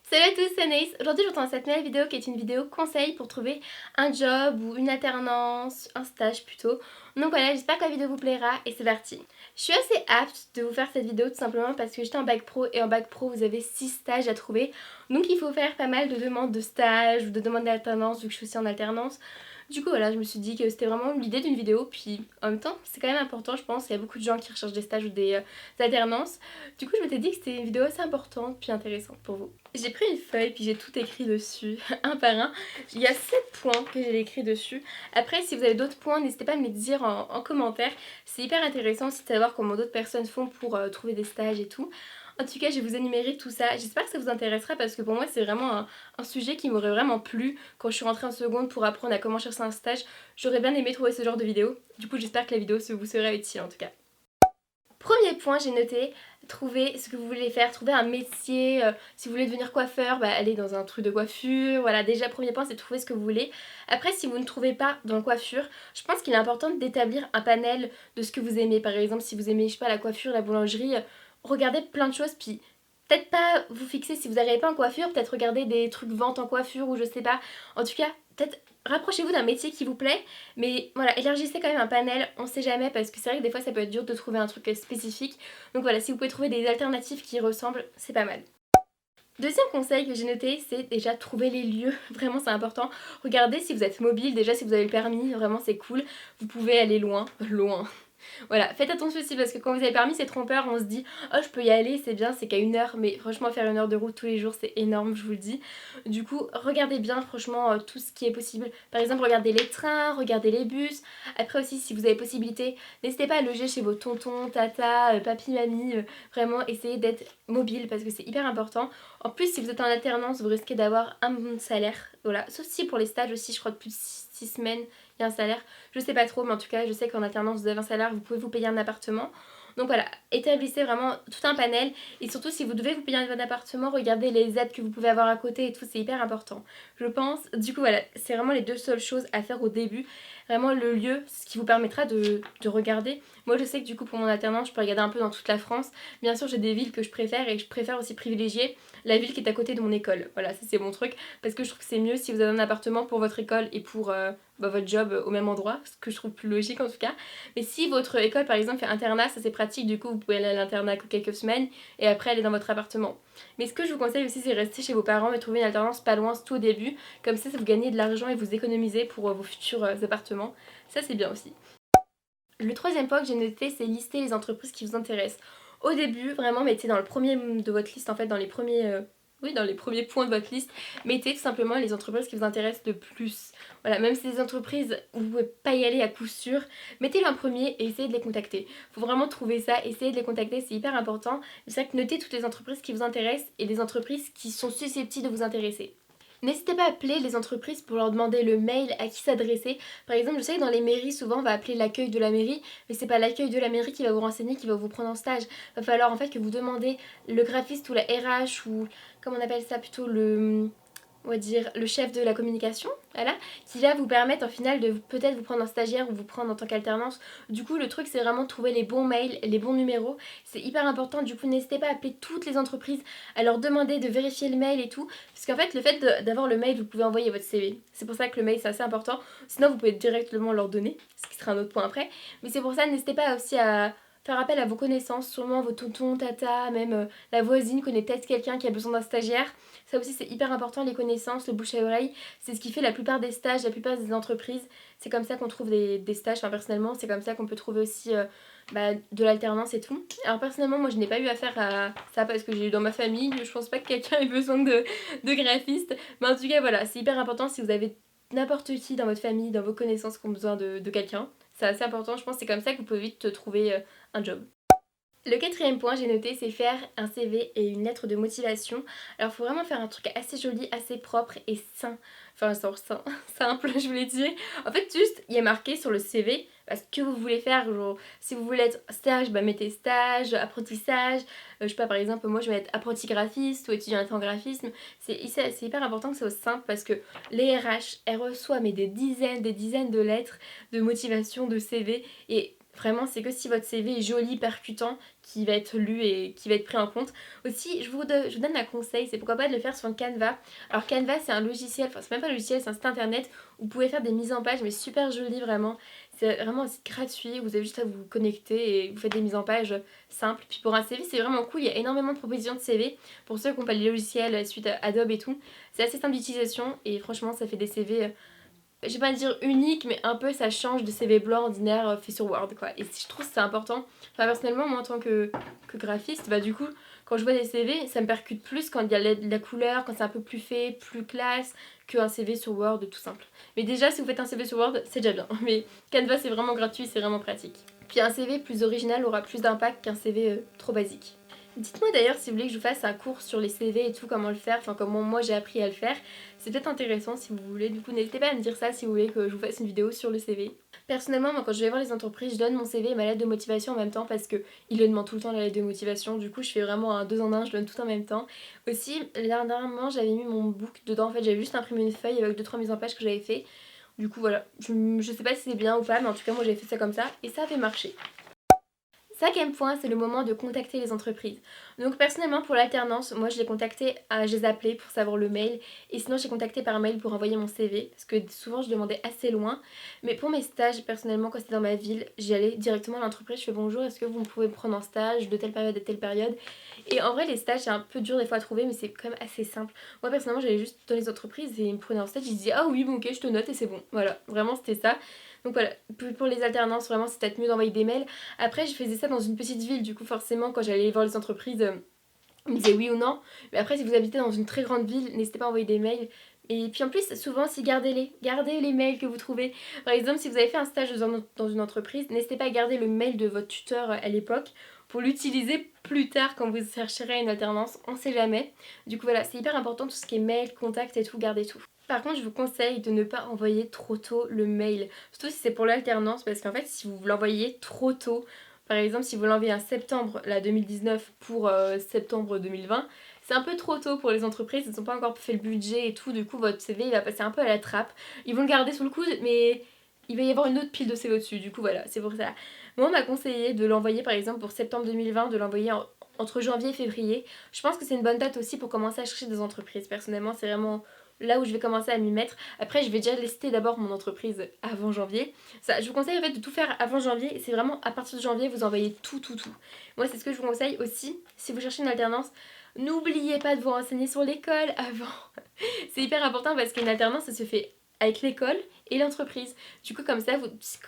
Salut à tous, c'est Anaïs. Aujourd'hui je vous retrouve dans cette nouvelle vidéo qui est une vidéo conseil pour trouver un job ou une alternance, un stage plutôt. Donc voilà, j'espère que la vidéo vous plaira et c'est parti. Je suis assez apte de vous faire cette vidéo tout simplement parce que j'étais en bac pro et en bac pro vous avez 6 stages à trouver. Donc il faut faire pas mal de demandes de stage ou de demandes d'alternance vu que je suis aussi en alternance. Du coup voilà, je me suis dit que c'était vraiment l'idée d'une vidéo, puis en même temps c'est quand même important je pense, il y a beaucoup de gens qui recherchent des stages ou des alternances. Du coup je m'étais dit que c'était une vidéo assez importante puis intéressante pour vous. J'ai pris une feuille puis j'ai tout écrit dessus, un par un. Il y a 7 points que j'ai écrit dessus. Après si vous avez d'autres points n'hésitez pas à me les dire en commentaire. C'est hyper intéressant aussi de savoir comment d'autres personnes font pour trouver des stages et tout. En tout cas, je vais vous énumérer tout ça. J'espère que ça vous intéressera parce que pour moi, c'est vraiment un sujet qui m'aurait vraiment plu quand je suis rentrée en seconde pour apprendre à comment chercher un stage. J'aurais bien aimé trouver ce genre de vidéo. Du coup, j'espère que la vidéo vous sera utile en tout cas. Premier point, j'ai noté, trouver ce que vous voulez faire, trouver un métier. Si vous voulez devenir coiffeur, bah, allez dans un truc de coiffure. Voilà, déjà, premier point, c'est trouver ce que vous voulez. Après, si vous ne trouvez pas dans coiffure, je pense qu'il est important d'établir un panel de ce que vous aimez. Par exemple, si vous aimez, je sais pas, la coiffure, la boulangerie, regardez plein de choses, puis peut-être pas vous fixer si vous n'arrivez pas en coiffure, peut-être regarder des trucs vente en coiffure ou je sais pas. En tout cas, peut-être rapprochez-vous d'un métier qui vous plaît, mais voilà, élargissez quand même un panel, on sait jamais parce que c'est vrai que des fois ça peut être dur de trouver un truc spécifique. Donc voilà, si vous pouvez trouver des alternatives qui ressemblent, c'est pas mal. Deuxième conseil que j'ai noté, c'est déjà trouver les lieux. Vraiment, c'est important. Regardez si vous êtes mobile, déjà si vous avez le permis, vraiment c'est cool. Vous pouvez aller loin, loin. Voilà, faites attention aussi parce que quand vous avez le permis, c'est trompeur. On se dit, oh, je peux y aller, c'est bien, c'est qu'à 1 heure. Mais franchement, faire 1 heure de route tous les jours, c'est énorme, je vous le dis. Du coup, regardez bien, franchement, tout ce qui est possible. Par exemple, regardez les trains, regardez les bus. Après aussi, si vous avez possibilité, n'hésitez pas à loger chez vos tontons, tata, papy, mamie. Vraiment, essayez d'être mobile parce que c'est hyper important. En plus, si vous êtes en alternance, vous risquez d'avoir un bon salaire. Voilà, sauf si pour les stages aussi, je crois que plus de 6 semaines, il y a un salaire. Je sais pas trop, mais en tout cas, je sais qu'en alternance, vous avez un salaire, vous pouvez vous payer un appartement. Donc voilà, établissez vraiment tout un panel. Et surtout, si vous devez vous payer un appartement, regardez les aides que vous pouvez avoir à côté et tout, c'est hyper important. Je pense, du coup, voilà, c'est vraiment les deux seules choses à faire au début. Vraiment le lieu, ce qui vous permettra de regarder. Moi, je sais que du coup, pour mon alternance, je peux regarder un peu dans toute la France. Bien sûr, j'ai des villes que je préfère et je préfère aussi privilégier la ville qui est à côté de mon école. Voilà, ça c'est mon truc. Parce que je trouve que c'est mieux si vous avez un appartement pour votre école et pour votre job au même endroit, ce que je trouve plus logique en tout cas. Mais si votre école par exemple fait internat, ça c'est pratique, du coup vous pouvez aller à l'internat que quelques semaines et après aller dans votre appartement. Mais ce que je vous conseille aussi c'est rester chez vos parents et trouver une alternance pas loin tout au début, comme ça vous gagnez de l'argent et vous économisez pour vos futurs appartements. Ça c'est bien aussi. Le troisième point que j'ai noté c'est lister les entreprises qui vous intéressent. Au début, vraiment mettez dans le premier de votre liste en fait, dans les premiers dans les premiers points de votre liste, mettez tout simplement les entreprises qui vous intéressent le plus. Voilà, même si c'est des entreprises où vous ne pouvez pas y aller à coup sûr, mettez-les en premier et essayez de les contacter. Faut vraiment trouver ça, essayez de les contacter, c'est hyper important. C'est vrai que notez toutes les entreprises qui vous intéressent et les entreprises qui sont susceptibles de vous intéresser. N'hésitez pas à appeler les entreprises pour leur demander le mail à qui s'adresser. Par exemple, je sais que dans les mairies, souvent on va appeler l'accueil de la mairie, mais c'est pas l'accueil de la mairie qui va vous renseigner, qui va vous prendre en stage. Il va falloir en fait que vous demandez le graphiste ou la RH ou comment on appelle ça plutôt on va dire le chef de la communication, voilà, qui va vous permettre en final de peut-être vous prendre en stagiaire ou vous prendre en tant qu'alternance. Du coup, le truc c'est vraiment de trouver les bons mails, les bons numéros. C'est hyper important. Du coup, n'hésitez pas à appeler toutes les entreprises, à leur demander de vérifier le mail et tout, parce qu'en fait, le fait d'avoir le mail, vous pouvez envoyer votre CV. C'est pour ça que le mail c'est assez important. Sinon, vous pouvez directement leur donner, ce qui sera un autre point après. Mais c'est pour ça, n'hésitez pas aussi à faire appel à vos connaissances, sûrement vos tontons, tata, même la voisine connaît peut-être quelqu'un qui a besoin d'un stagiaire. Ça aussi c'est hyper important, les connaissances, le bouche à oreille, c'est ce qui fait la plupart des stages, la plupart des entreprises. C'est comme ça qu'on trouve des stages, enfin personnellement c'est comme ça qu'on peut trouver aussi de l'alternance et tout. Alors personnellement moi je n'ai pas eu affaire à ça parce que j'ai eu dans ma famille, je pense pas que quelqu'un ait besoin de graphiste. Mais en tout cas voilà, c'est hyper important si vous avez n'importe qui dans votre famille, dans vos connaissances qui ont besoin de quelqu'un. C'est assez important, je pense que c'est comme ça que vous pouvez vite trouver un job. Le quatrième point, j'ai noté, c'est faire un CV et une lettre de motivation. Alors, il faut vraiment faire un truc assez joli, assez propre et sain. Enfin, genre sain, simple, je voulais dire. En fait, juste, il y a marqué sur le CV ce que vous voulez faire. Genre, si vous voulez être stage, bah mettez stage, apprentissage. Je sais pas, par exemple, moi je vais être apprenti graphiste ou étudiante en graphisme. C'est hyper important que ce soit simple parce que les RH, elles reçoivent mais des dizaines de lettres de motivation, de CV. Et Vraiment, c'est que si votre CV est joli, percutant, qui va être lu et qui va être pris en compte. Aussi, je vous donne un conseil, c'est pourquoi pas de le faire sur Canva. Alors Canva, c'est un logiciel, enfin c'est même pas un logiciel, c'est un site internet où vous pouvez faire des mises en page, mais super joli vraiment. C'est vraiment un site gratuit, vous avez juste à vous connecter et vous faites des mises en page simples. Puis pour un CV, c'est vraiment cool, il y a énormément de propositions de CV pour ceux qui n'ont pas les logiciels suite à Adobe et tout. C'est assez simple d'utilisation et franchement, ça fait des CV je vais pas dire unique, mais un peu ça change de CV blanc ordinaire fait sur Word quoi. Et je trouve que c'est important. Enfin, personnellement, moi en tant que graphiste, bah du coup, quand je vois des CV, ça me percute plus quand il y a la couleur, quand c'est un peu plus fait, plus classe, qu'un CV sur Word tout simple. Mais déjà, si vous faites un CV sur Word, c'est déjà bien. Mais Canva, c'est vraiment gratuit, c'est vraiment pratique. Puis un CV plus original aura plus d'impact qu'un CV trop basique. Dites-moi d'ailleurs si vous voulez que je vous fasse un cours sur les CV et tout, comment le faire, enfin comment moi j'ai appris à le faire. C'est peut-être intéressant si vous voulez, du coup n'hésitez pas à me dire ça si vous voulez que je vous fasse une vidéo sur le CV. Personnellement, moi quand je vais voir les entreprises, je donne mon CV et ma lettre de motivation en même temps parce que ils le demandent tout le temps la lettre de motivation, du coup je fais vraiment un 2 en 1, je donne tout en même temps. Aussi, dernièrement j'avais mis mon book dedans, en fait j'avais juste imprimé une feuille avec 2-3 mises en page que j'avais fait. Du coup voilà, je sais pas si c'est bien ou pas, mais en tout cas moi j'avais fait ça comme ça et ça avait marché. Cinquième point, c'est le moment de contacter les entreprises. Donc personnellement pour l'alternance, moi je les contactais, je les appelais pour savoir le mail et sinon j'ai contacté par mail pour envoyer mon CV parce que souvent je demandais assez loin. Mais pour mes stages, personnellement quand c'était dans ma ville, j'y allais directement à l'entreprise, je fais bonjour, est-ce que vous pouvez me prendre en stage de telle période à telle période. Et en vrai les stages c'est un peu dur des fois à trouver mais c'est quand même assez simple. Moi personnellement j'allais juste dans les entreprises et ils me prenaient en stage, ils disaient ah oui bon ok je te note et c'est bon. Voilà, vraiment c'était ça. Donc voilà, pour les alternances vraiment c'est peut-être mieux d'envoyer des mails. Après, je faisais ça dans une petite ville, du coup, forcément, quand j'allais voir les entreprises, on me disait oui ou non. Mais après, si vous habitez dans une très grande ville, n'hésitez pas à envoyer des mails. Et puis en plus, souvent, si gardez les mails que vous trouvez. Par exemple, si vous avez fait un stage dans une entreprise, n'hésitez pas à garder le mail de votre tuteur à l'époque pour l'utiliser plus tard quand vous chercherez une alternance. On sait jamais. Du coup, voilà, c'est hyper important tout ce qui est mail, contact et tout, gardez tout. Par contre, je vous conseille de ne pas envoyer trop tôt le mail, surtout si c'est pour l'alternance, parce qu'en fait, si vous l'envoyez trop tôt, par exemple, si vous l'envoyez en septembre là, 2019 pour septembre 2020, c'est un peu trop tôt pour les entreprises, ils n'ont pas encore fait le budget et tout, du coup, votre CV il va passer un peu à la trappe. Ils vont le garder sous le coude, mais il va y avoir une autre pile de CV au-dessus, du coup, voilà, c'est pour ça. Moi, on m'a conseillé de l'envoyer, par exemple, pour septembre 2020, de l'envoyer entre janvier et février. Je pense que c'est une bonne date aussi pour commencer à chercher des entreprises. Personnellement, c'est vraiment là où je vais commencer à m'y mettre. Après, je vais déjà lister d'abord mon entreprise avant janvier. Ça, je vous conseille en fait de tout faire avant janvier. C'est vraiment à partir de janvier, vous envoyez tout. Moi, c'est ce que je vous conseille aussi. Si vous cherchez une alternance, n'oubliez pas de vous renseigner sur l'école avant. C'est hyper important parce qu'une alternance, ça se fait avec l'école et l'entreprise. Du coup, comme ça,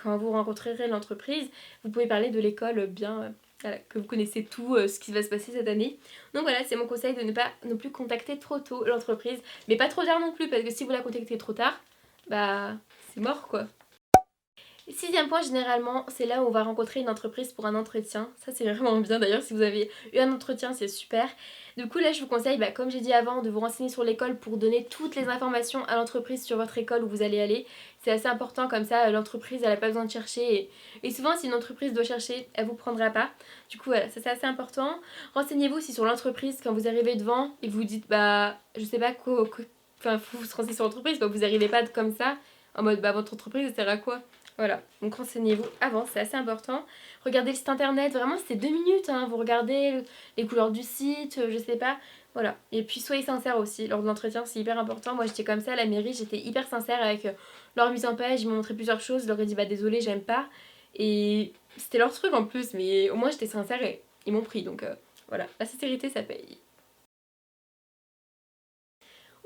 quand vous rencontrerez l'entreprise, vous pouvez parler de l'école bien, voilà, que vous connaissez tout ce qui va se passer cette année. Donc voilà, c'est mon conseil de ne pas non plus contacter trop tôt l'entreprise, mais pas trop tard non plus, parce que si vous la contactez trop tard, bah c'est mort quoi. Sixième point, généralement, c'est là où on va rencontrer une entreprise pour un entretien. Ça, c'est vraiment bien. D'ailleurs, si vous avez eu un entretien, c'est super. Du coup, là, je vous conseille, comme j'ai dit avant, de vous renseigner sur l'école pour donner toutes les informations à l'entreprise sur votre école où vous allez aller. C'est assez important, comme ça, l'entreprise, elle n'a pas besoin de chercher. Et souvent, si une entreprise doit chercher, elle vous prendra pas. Du coup, voilà, ça, c'est assez important. Renseignez-vous aussi sur l'entreprise quand vous arrivez devant et vous dites, je sais pas quoi. Enfin, faut se renseigner sur l'entreprise, vous arrivez pas comme ça, en mode, votre entreprise, elle sert à quoi? Voilà, donc renseignez-vous avant, c'est assez important. Regardez le site internet, vraiment c'est 2 minutes, hein. Vous regardez les couleurs du site, je sais pas. Voilà, et puis soyez sincère aussi lors de l'entretien, c'est hyper important. Moi j'étais comme ça à la mairie, j'étais hyper sincère avec leur mise en page, ils m'ont montré plusieurs choses, je leur ai dit désolé, j'aime pas. Et c'était leur truc en plus, mais au moins j'étais sincère et ils m'ont pris, donc voilà, la sincérité ça paye.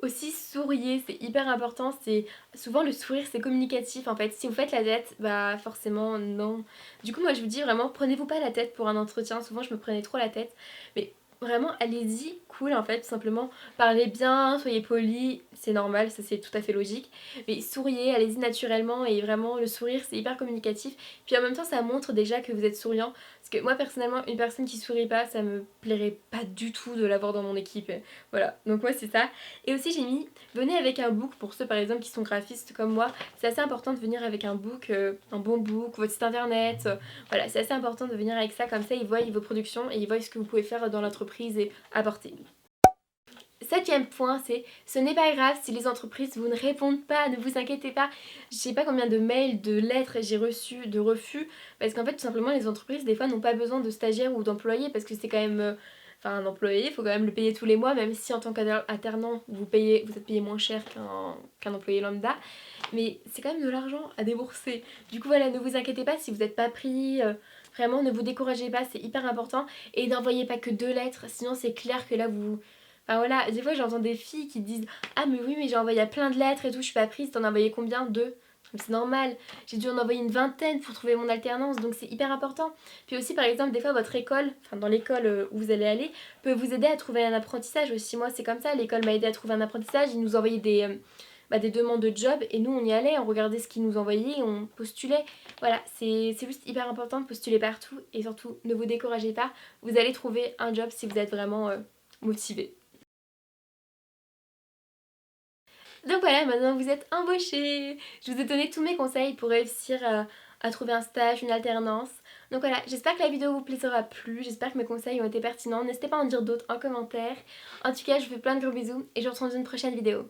Aussi souriez, c'est hyper important, c'est souvent le sourire c'est communicatif en fait. Si vous faites la tête, forcément non. Du coup moi je vous dis vraiment prenez-vous pas la tête pour un entretien, souvent je me prenais trop la tête. Mais vraiment allez-y, cool en fait, tout simplement. Parlez bien, soyez poli, c'est normal, ça c'est tout à fait logique. Mais souriez, allez-y naturellement et vraiment le sourire c'est hyper communicatif. Puis en même temps ça montre déjà que vous êtes souriant. Parce que moi personnellement une personne qui sourit pas ça me plairait pas du tout de l'avoir dans mon équipe. Voilà, donc moi c'est ça. Et aussi j'ai mis, venez avec un book pour ceux par exemple qui sont graphistes comme moi. C'est assez important de venir avec un book, un bon book, votre site internet. Voilà, c'est assez important de venir avec ça, comme ça ils voient vos productions et ils voient ce que vous pouvez faire dans l'entreprise et apporter. 7e point, c'est ce n'est pas grave si les entreprises vous ne répondent pas, ne vous inquiétez pas. Je sais pas combien de mails, de lettres j'ai reçu de refus parce qu'en fait tout simplement les entreprises des fois n'ont pas besoin de stagiaires ou d'employés parce que c'est quand même enfin un employé, il faut quand même le payer tous les mois, même si en tant qu'alternant vous êtes payé moins cher qu'un employé lambda, mais c'est quand même de l'argent à débourser. Du coup voilà, ne vous inquiétez pas si vous n'êtes pas pris, vraiment ne vous découragez pas, c'est hyper important, et n'envoyez pas que 2 lettres, sinon c'est clair que là vous... Enfin voilà, des fois j'entends des filles qui disent ah mais oui mais j'ai envoyé plein de lettres et tout, je suis pas prise, t'en as envoyé combien? 2? C'est normal, j'ai dû en envoyer une vingtaine pour trouver mon alternance, donc c'est hyper important. Puis aussi par exemple des fois votre école, enfin dans l'école où vous allez aller, peut vous aider à trouver un apprentissage aussi. Moi c'est comme ça, l'école m'a aidé à trouver un apprentissage, ils nous envoyaient des demandes de job et nous on y allait, on regardait ce qu'ils nous envoyaient et on postulait. Voilà, c'est juste hyper important de postuler partout et surtout ne vous découragez pas, vous allez trouver un job si vous êtes vraiment motivé. Donc voilà, maintenant vous êtes embauché. Je vous ai donné tous mes conseils pour réussir à trouver un stage, une alternance. Donc voilà, j'espère que la vidéo vous plaira plu, j'espère que mes conseils ont été pertinents. N'hésitez pas à en dire d'autres en commentaire. En tout cas, je vous fais plein de gros bisous et je vous retrouve dans une prochaine vidéo.